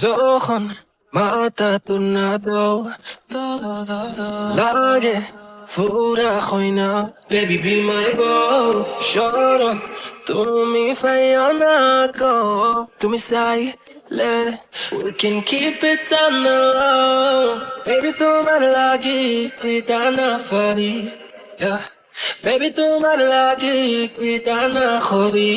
যখন মাথা তুনাদো লাগে ফুরা হইনা baby be my boy শরণ তুমি ফাইও না গো তুমি চাইলে we can keep it on the low baby তোমার লাগি কৃতানা ফারি yeah baby তোমার লাগি কৃতানা খরি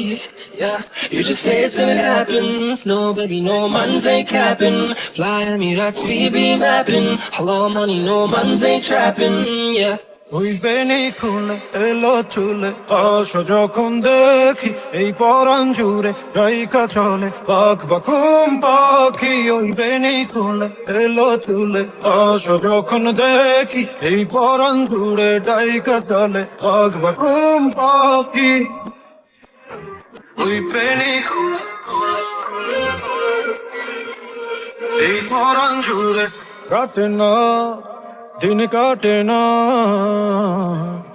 yeah you just say it till it happens no baby no man's ain't capping fly me that's we be mapping hello money no man's ain't trapping yeah ওই বেনি খুলে এলো চুলে আসো যখন দেখি এই পরাণ জুড়ে রাইকা চলে বাক বাকুম পাখি ওই বেনি খুলে এলো চুলে আসো যখন দেখি এই পরাণ জুড়ে রাইকা চলে বাক বাকুম পাখি ওই বেনি খুলে এই পরাণ জুড়ে কাটে না দিন কাটে না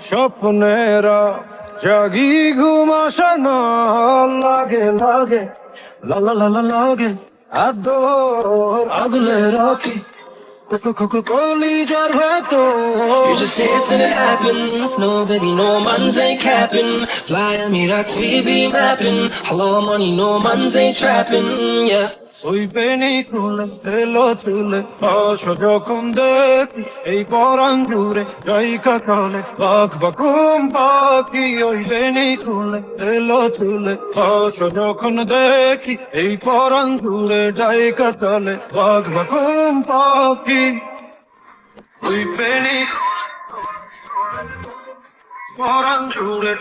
স্বপ্নেরা জাগি ঘুম আসে না লাগে লাগে লালা লালা লাগে আদর আগলে রাখি কলিজার ভেতর you just say it till it happens no baby no man's ain't capping fly me that's we be mapping hello money no man's ain't trapping yeah ওই বেনি খুলে এলো তুলে আসো যখন দেখি এই পরাণ জুড়ে রাইকা চলে বাক বাকুম পাখি ওই বেনি খুলে এলো তুলে আসো যখন দেখি এই পরাণ জুড়ে রাইকা চলে বাক বাকুম পাখি ওই বেনি পরাণ জুড়ে